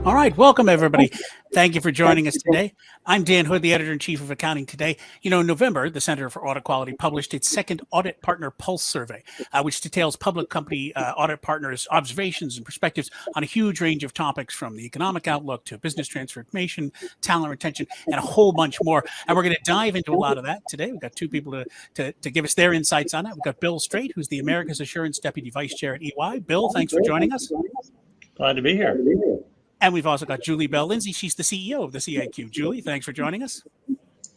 All right, welcome everybody. Thank you for joining us today. I'm Dan Hood, the editor-in-chief of Accounting Today. You know, in November, the Center for Audit Quality published its second Audit Partner Pulse Survey, which details public company audit partners' observations and perspectives on a huge range of topics, from the economic outlook to business transformation, talent retention, and a whole bunch more. And we're going to dive into a lot of that today. We've got two people to give us their insights on it. We've got Bill Strait, who's the Americas Assurance Deputy Vice Chair at EY. Bill, thanks for joining us. Glad to be here. And we've also got Julie Bell Lindsay. She's the CEO of the CIQ. Julie, thanks for joining us.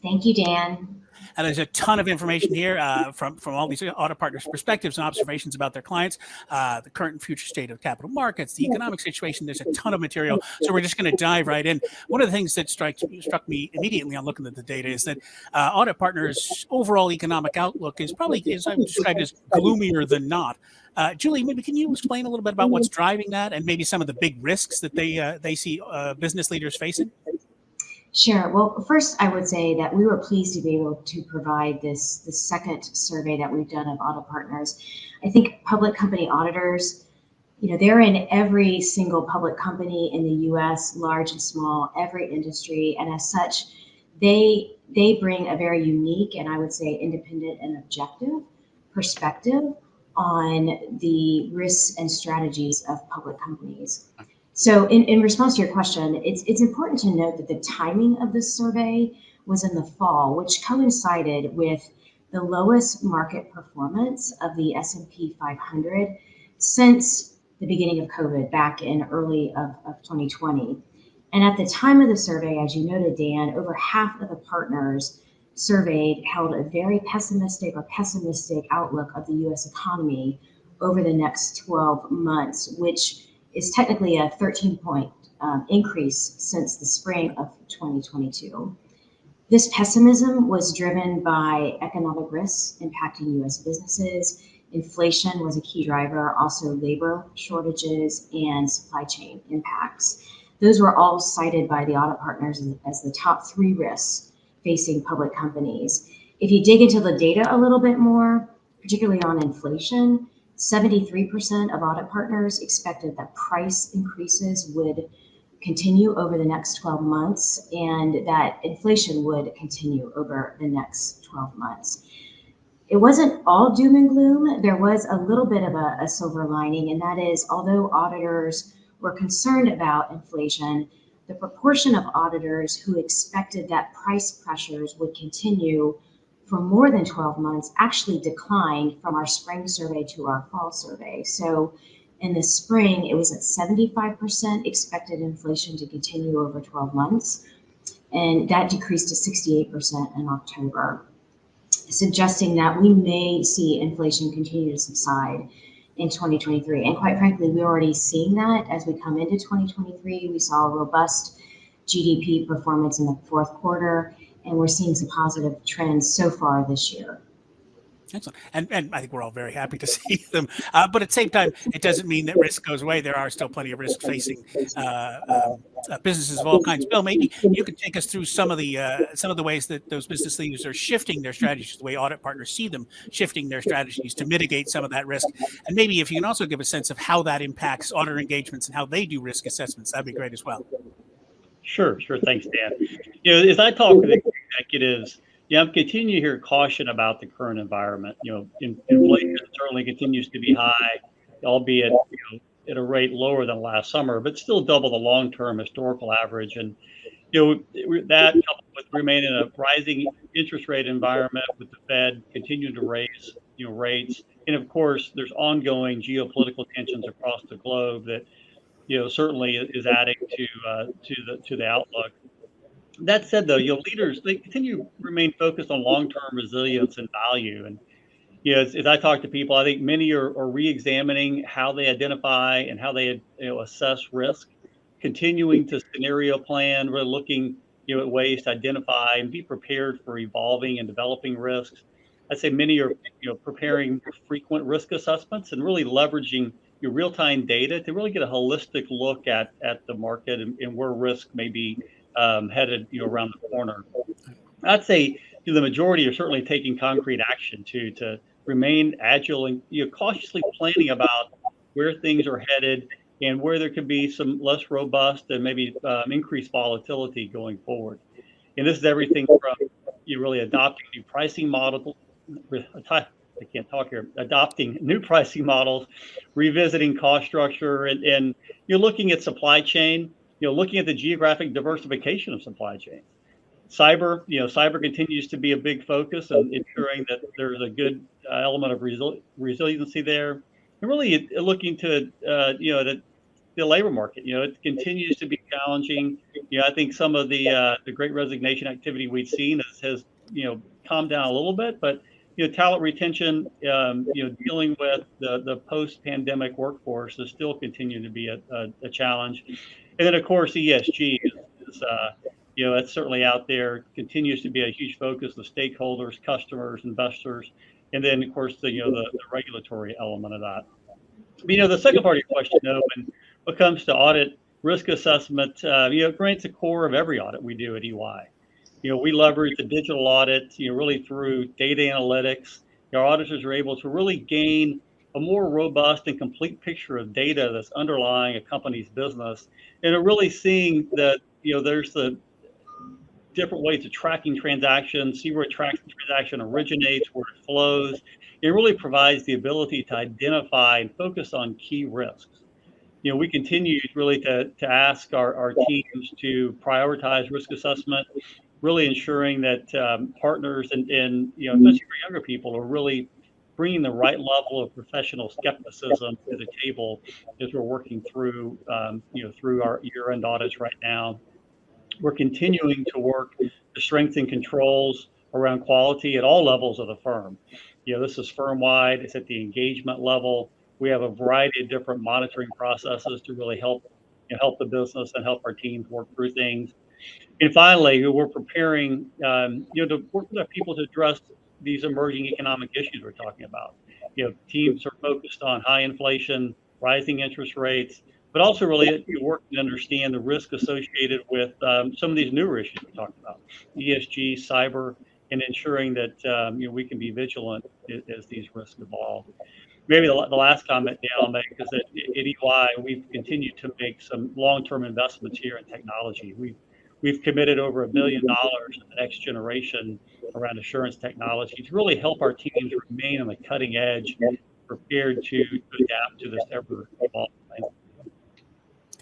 Thank you, Dan. And there's a ton of information here from all these audit partners' perspectives and observations about their clients, the current and future state of capital markets, the economic situation. There's a ton of material. So we're just going to dive right in. One of the things that struck me immediately on looking at the data is that audit partners' overall economic outlook is probably, as I've described, as gloomier than not. Julie, maybe can you explain a little bit about what's driving that and maybe some of the big risks that they see business leaders facing? Sure. Well, first, I would say that we were pleased to be able to provide this second survey that we've done of audit partners. I think public company auditors, they're in every single public company in the U.S., large and small, every industry, and as such, they bring a very unique and I would say independent and objective perspective on the risks and strategies of public companies. So in response to your question, it's important to note that the timing of this survey was in the fall, which coincided with the lowest market performance of the S&P 500 since the beginning of COVID back in early of 2020. And at the time of the survey, as you noted, Dan, over half of the partners surveyed held a very pessimistic outlook of the U.S. economy over the next 12 months, which is technically a 13-point increase since the spring of 2022. This pessimism was driven by economic risks impacting U.S. businesses. Inflation was a key driver, also labor shortages and supply chain impacts. Those were all cited by the audit partners as the top three risks facing public companies. If you dig into the data a little bit more, particularly on inflation, 73% of audit partners expected that price increases would continue over the next 12 months and that inflation would continue over the next 12 months. It wasn't all doom and gloom. There was a little bit of a silver lining, and that is, although auditors were concerned about inflation, the proportion of auditors who expected that price pressures would continue for more than 12 months actually declined from our spring survey to our fall survey. So in the spring, it was at 75% expected inflation to continue over 12 months, and that decreased to 68% in October, suggesting that we may see inflation continue to subside in 2023. And quite frankly, we're already seeing that as we come into 2023. We saw a robust GDP performance in the fourth quarter, and we're seeing some positive trends so far this year. Excellent. And I think we're all very happy to see them. But at the same time, it doesn't mean that risk goes away. There are still plenty of risks facing businesses of all kinds. Bill, maybe you could take us through some of the ways that those business leaders are shifting their strategies, the way audit partners see them shifting their strategies to mitigate some of that risk. And maybe if you can also give a sense of how that impacts auditor engagements and how they do risk assessments, that'd be great as well. Sure. Thanks, Dan. As I talk with executives, I'm continuing to hear caution about the current environment. Inflation certainly continues to be high, albeit at a rate lower than last summer, but still double the long-term historical average. And that coupled with remaining in a rising interest rate environment, with the Fed continuing to raise rates, and of course there's ongoing geopolitical tensions across the globe that certainly is adding to the outlook. That said, though, leaders, they continue to remain focused on long-term resilience and value. And as I talk to people, I think many are re-examining how they identify and how they assess risk, continuing to scenario plan, really looking at ways to identify and be prepared for evolving and developing risks. I'd say many are preparing frequent risk assessments and really leveraging your real-time data to really get a holistic look at the market and where risk may be headed around the corner. I'd say the majority are certainly taking concrete action to remain agile and cautiously planning about where things are headed and where there could be some less robust and maybe increased volatility going forward. And this is everything from you really adopting new pricing models. I can't talk here. Adopting new pricing models, revisiting cost structure, and you're looking at supply chain. Looking at the geographic diversification of supply chains. Cyber continues to be a big focus, and ensuring that there's a good element of resiliency there, and really looking to the labor market. It continues to be challenging. I think some of the Great Resignation activity we've seen has calmed down a little bit, but talent retention, dealing with the post-pandemic workforce is still continuing to be a challenge. And then of course ESG is it's certainly out there, continues to be a huge focus of stakeholders, customers, investors, and then of course the regulatory element of that. But, the second part of your question, though, when it comes to audit risk assessment, grants the core of every audit we do at EY. We leverage the digital audit, really through data analytics. Our auditors are able to really gain a more robust and complete picture of data that's underlying a company's business, and are really seeing that there's the different ways of tracking transactions, see where a transaction originates, where it flows. It really provides the ability to identify and focus on key risks. We continue really to ask our teams to prioritize risk assessment, really ensuring that partners and especially for younger people are really bringing the right level of professional skepticism to the table as we're working through through our year-end audits right now. We're continuing to work to strengthen controls around quality at all levels of the firm. This is firm-wide. It's at the engagement level. We have a variety of different monitoring processes to really help the business and help our teams work through things. And finally, we're preparing to work with our people to address these emerging economic issues we're talking about. Teams are focused on high inflation, rising interest rates, but also really working to understand the risk associated with some of these newer issues we talked about, ESG, cyber, and ensuring that we can be vigilant as these risks evolve. Maybe the last comment I'll make is that at EY, we've continued to make some long-term investments here in technology. We've committed over $1 billion to the next generation around assurance technology to really help our teams remain on the cutting edge, prepared to adapt to this ever-evolving landscape.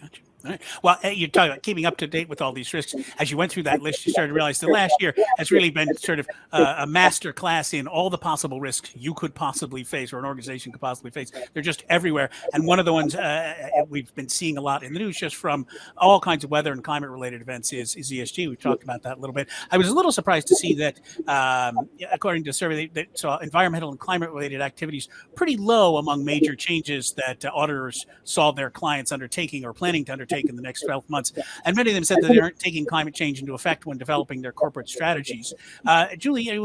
Gotcha. All right. Well, you're talking about keeping up to date with all these risks. As you went through that list, you started to realize the last year has really been sort of a master class in all the possible risks you could possibly face, or an organization could possibly face. They're just everywhere. And one of the ones we've been seeing a lot in the news, just from all kinds of weather and climate related events, is ESG. We've talked about that a little bit. I was a little surprised to see that, according to a survey that saw environmental and climate related activities pretty low among major changes that auditors saw their clients undertaking or planning to undertake in the next 12 months. And many of them said that they aren't taking climate change into effect when developing their corporate strategies. Julie,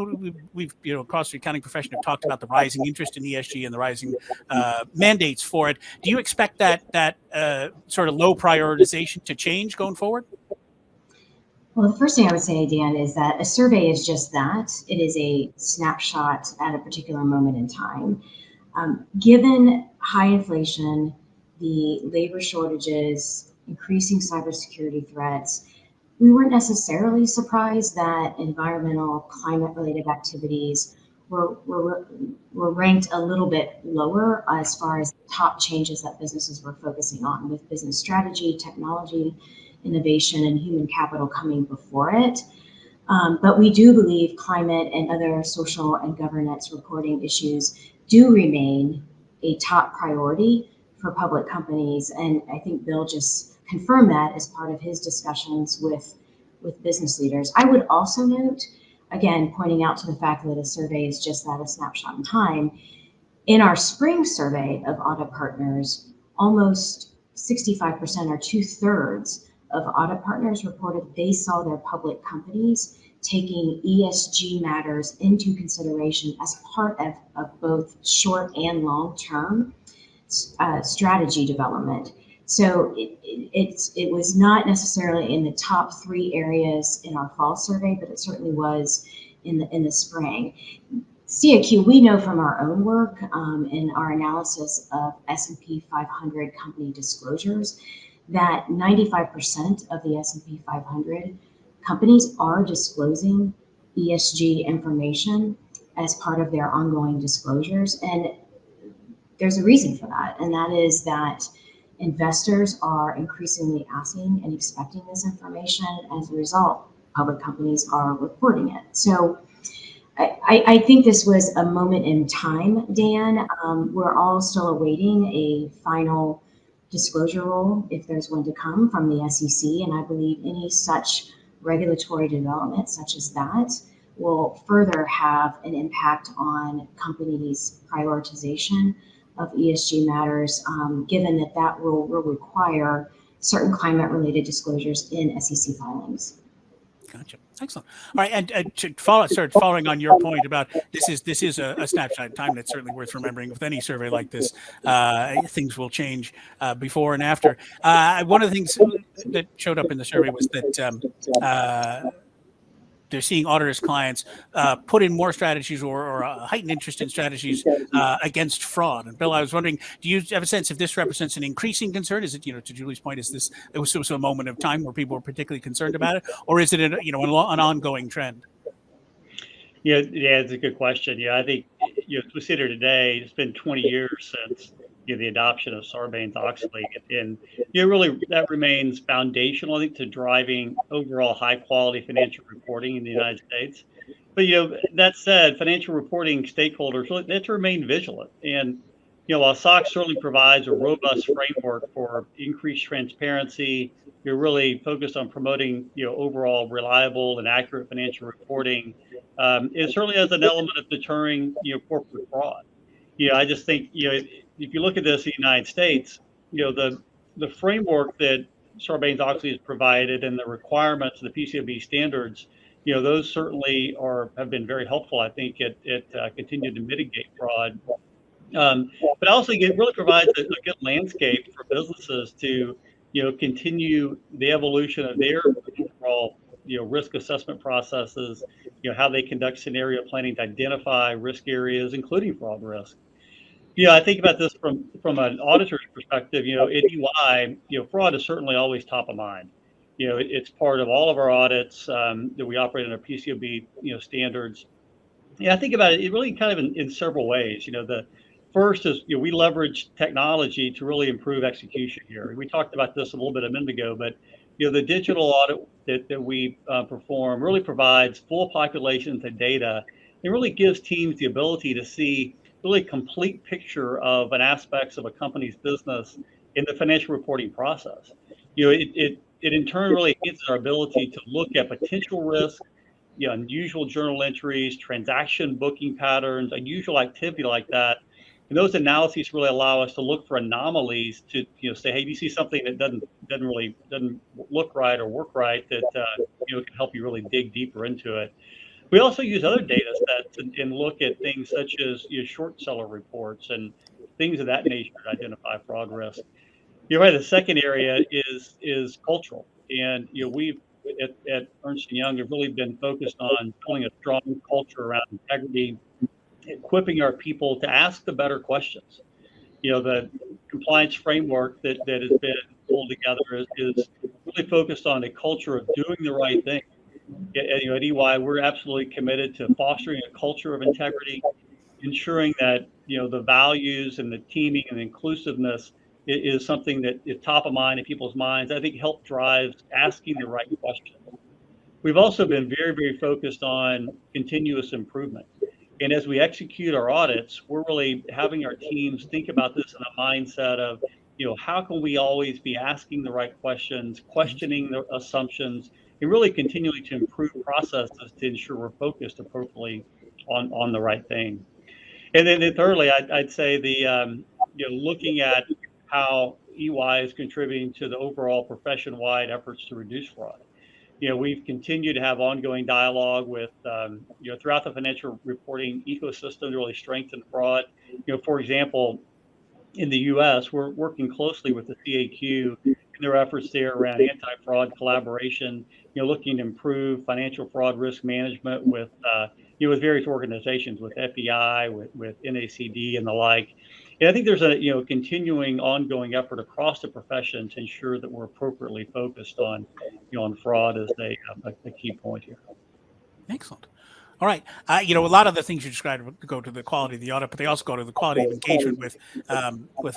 we've across the accounting profession have talked about the rising interest in ESG and the rising mandates for it. Do you expect that sort of low prioritization to change going forward? Well, the first thing I would say, Dan, is that a survey is just that. It is a snapshot at a particular moment in time. Given high inflation, the labor shortages, increasing cybersecurity threats, we weren't necessarily surprised that environmental, climate-related activities were ranked a little bit lower as far as top changes that businesses were focusing on, with business strategy, technology, innovation, and human capital coming before it. But we do believe climate and other social and governance reporting issues do remain a top priority for public companies. And I think Bill just confirmed that as part of his discussions with business leaders. I would also note, again, pointing out to the fact that a survey is just that, a snapshot in time. In our spring survey of audit partners, almost 65% or 2/3 of audit partners reported they saw their public companies taking ESG matters into consideration as part of both short and long-term strategy development. So it was not necessarily in the top 3 areas in our fall survey, but it certainly was in the spring. CAQ, we know from our own work in our analysis of S&P 500 company disclosures that 95% of the S&P 500 companies are disclosing ESG information as part of their ongoing disclosures. And there's a reason for that, and that is that investors are increasingly asking and expecting this information. As a result, public companies are reporting it. So I think this was a moment in time, Dan. We're all still awaiting a final disclosure rule, if there's one to come from the SEC, and I believe any such regulatory development such as that will further have an impact on companies' prioritization of ESG matters, given that that rule will require certain climate-related disclosures in SEC filings. Gotcha. Excellent. All right, and to following on your point about this is a snapshot in time that's certainly worth remembering. With any survey like this, things will change before and after. One of the things that showed up in the survey was that they're seeing auditors' clients put in more strategies or a heightened interest in strategies against fraud. And Bill, I was wondering, do you have a sense if this represents an increasing concern? Is it, to Julie's point, it was a moment of time where people were particularly concerned about it, or is it an ongoing trend? Yeah, it's a good question. Yeah, I think as we sit here today, it's been 20 years since the adoption of Sarbanes-Oxley, and really that remains foundational, I think, to driving overall high quality financial reporting in the United States. But that said, financial reporting stakeholders really they have to remain vigilant. And while SOX certainly provides a robust framework for increased transparency, you're really focused on promoting overall reliable and accurate financial reporting. It certainly has an element of deterring corporate fraud. I just think if you look at this in the United States, the framework that Sarbanes-Oxley has provided and the requirements of the PCAOB standards, those certainly have been very helpful. I think it continued to mitigate fraud, but also it really provides a good landscape for businesses to continue the evolution of their overall risk assessment processes, how they conduct scenario planning to identify risk areas, including fraud risk. I think about this from an auditor's perspective. At EY, fraud is certainly always top of mind. It's part of all of our audits that we operate under PCAOB standards. I think about it really kind of in several ways. The first is we leverage technology to really improve execution here. We talked about this a little bit a minute ago, but the digital audit that we perform really provides full populations of data. It really gives teams the ability to see really complete picture of an aspects of a company's business in the financial reporting process. It in turn really gives our ability to look at potential risk, unusual journal entries, transaction booking patterns, unusual activity like that. And those analyses really allow us to look for anomalies to say, hey, do you see something that doesn't look right or work right, that can help you really dig deeper into it. We also use other data sets and look at things such as short seller reports and things of that nature to identify fraud risk. You're right. The second area is cultural, and we've at Ernst & Young have really been focused on building a strong culture around integrity, equipping our people to ask the better questions. The compliance framework that has been pulled together is really focused on a culture of doing the right thing. At EY, we're absolutely committed to fostering a culture of integrity, ensuring that the values and the teaming and inclusiveness is something that is top of mind in people's minds. I think help drives asking the right questions. We've also been very, very focused on continuous improvement. And as we execute our audits, we're really having our teams think about this in a mindset of, how can we always be asking the right questions, questioning the assumptions, and really continuing to improve processes to ensure we're focused appropriately on the right thing. And then thirdly, I'd say looking at how EY is contributing to the overall profession-wide efforts to reduce fraud. We've continued to have ongoing dialogue with, throughout the financial reporting ecosystem to really strengthen fraud. For example, in the U.S., we're working closely with the CAQ in their efforts there around anti-fraud collaboration, looking to improve financial fraud risk management with with various organizations, with FEI, with NACD and the like. And I think there's a, continuing ongoing effort across the profession to ensure that we're appropriately focused on, on fraud as a key point here. Excellent. All right. A lot of the things you described go to the quality of the audit, but they also go to the quality of engagement with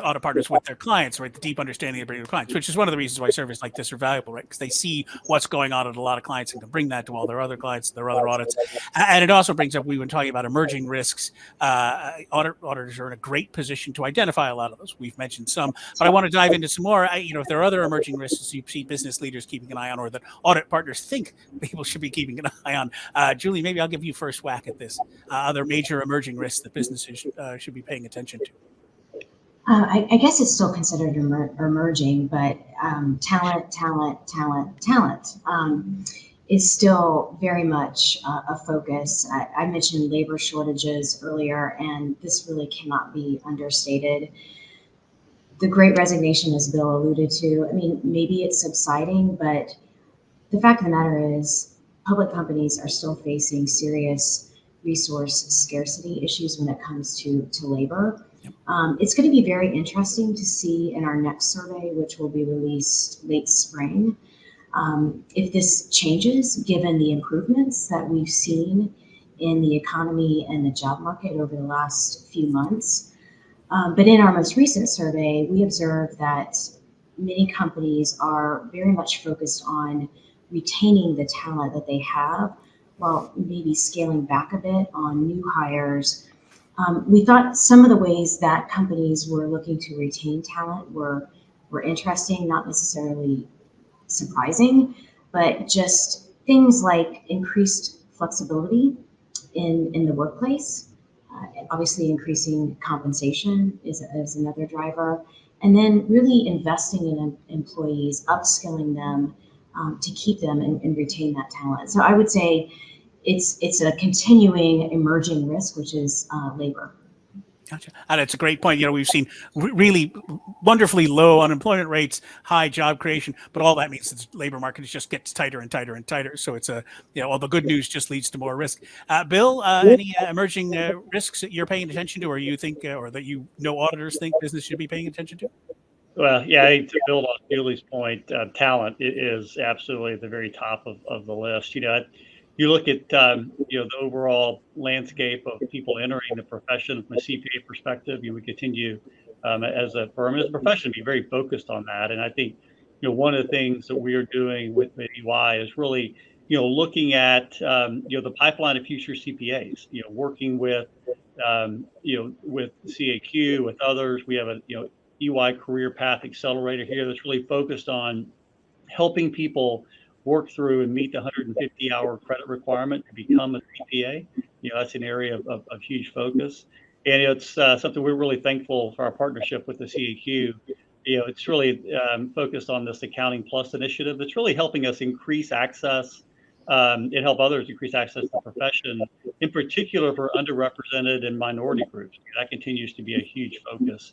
audit partners with their clients, right? The deep understanding of their clients, which is one of the reasons why surveys like this are valuable, right? Because they see what's going on at a lot of clients and can bring that to all their other clients, their other audits. And it also brings up, we were talking about emerging risks. Auditors are in a great position to identify a lot of those. We've mentioned some, but I want to dive into some more. If there are other emerging risks you see business leaders keeping an eye on, or that audit partners think people should be keeping an eye on, Julie, maybe I'll give you first whack at this. Other major emerging risks that businesses should be paying attention to? I guess it's still considered emerging, but talent is still very much a focus. I mentioned labor shortages earlier, and this really cannot be understated. The Great Resignation, as Bill alluded to, I mean, maybe it's subsiding, but the fact of the matter is public companies are still facing serious resource scarcity issues when it comes to labor. It's going to be very interesting to see in our next survey, which will be released late spring, if this changes given the improvements that we've seen in the economy and the job market over the last few months. But in our most recent survey, we observed that many companies are very much focused on retaining the talent that they have, while maybe scaling back a bit on new hires. We thought some of the ways that companies were looking to retain talent were interesting, not necessarily surprising, but just things like increased flexibility in the workplace. Obviously, increasing compensation is another driver. And then really investing in employees, upskilling them to keep them and retain that talent. So I would say it's a continuing emerging risk, which is labor. Gotcha. And it's a great point. We've seen really wonderfully low unemployment rates, high job creation, but all that means the labor market just gets tighter and tighter and tighter. So it's all the good news just leads to more risk. Bill, any emerging risks that you're paying attention to, or you think, or that auditors think business should be paying attention to? Well, yeah, to build on Julie's point, talent is absolutely at the very top of the list. You look at the overall landscape of people entering the profession from a CPA perspective. You would continue as a firm, as a profession, to be very focused on that. And I think one of the things that we are doing with EY is really looking at the pipeline of future CPAs. Working with with CAQ, with others. We have a EY Career Path Accelerator here that's really focused on helping people work through and meet the 150-hour credit requirement to become a CPA. That's an area of huge focus. And it's something we're really thankful for our partnership with the CAQ. It's really focused on this Accounting Plus initiative that's really helping us increase access and help others increase access to the profession, in particular for underrepresented and minority groups. That continues to be a huge focus.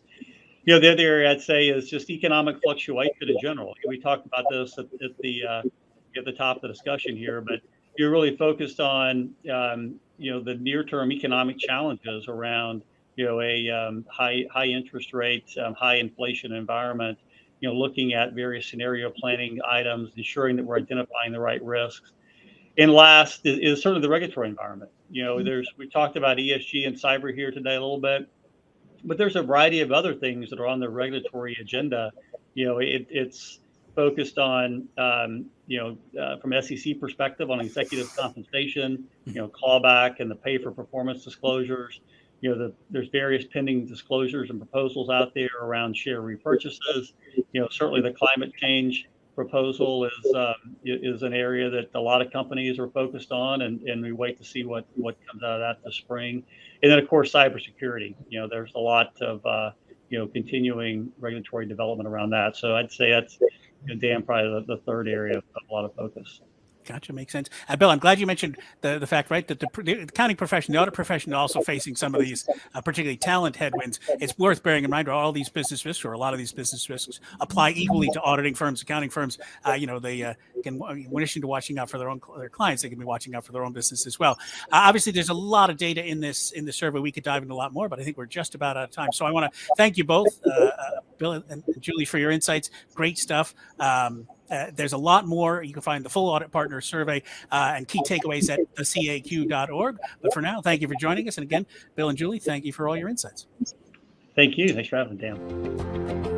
The other area I'd say is just economic fluctuation in general. We talked about this at the top of the discussion here, but you're really focused on the near-term economic challenges around a high interest rate, high inflation environment. Looking at various scenario planning items, ensuring that we're identifying the right risks. And last is sort of the regulatory environment. We talked about ESG and cyber here today a little bit, but there's a variety of other things that are on the regulatory agenda. It's focused on, from an SEC perspective, on executive compensation, clawback and the pay for performance disclosures. There's various pending disclosures and proposals out there around share repurchases. Certainly the climate change proposal is an area that a lot of companies are focused on, and we wait to see what comes out of that this spring. And then, of course, cybersecurity. There's a lot of continuing regulatory development around that. So I'd say that's, Dan, probably the third area of a lot of focus. Gotcha. Makes sense. Bill, I'm glad you mentioned the fact, right, that the accounting profession, the audit profession, is also facing some of these, particularly talent headwinds. It's worth bearing in mind all these business risks, or a lot of these business risks, apply equally to auditing firms, accounting firms. They can, in addition to watching out for their clients, they can be watching out for their own business as well. Obviously, there's a lot of data in the survey. We could dive into a lot more, but I think we're just about out of time. So I want to thank you both, Bill and Julie, for your insights. Great stuff. There's a lot more. You can find the full Audit Partner Survey and key takeaways at thecaq.org. But for now, thank you for joining us. And again, Bill and Julie, thank you for all your insights. Thank you. Thanks for having me, Dan.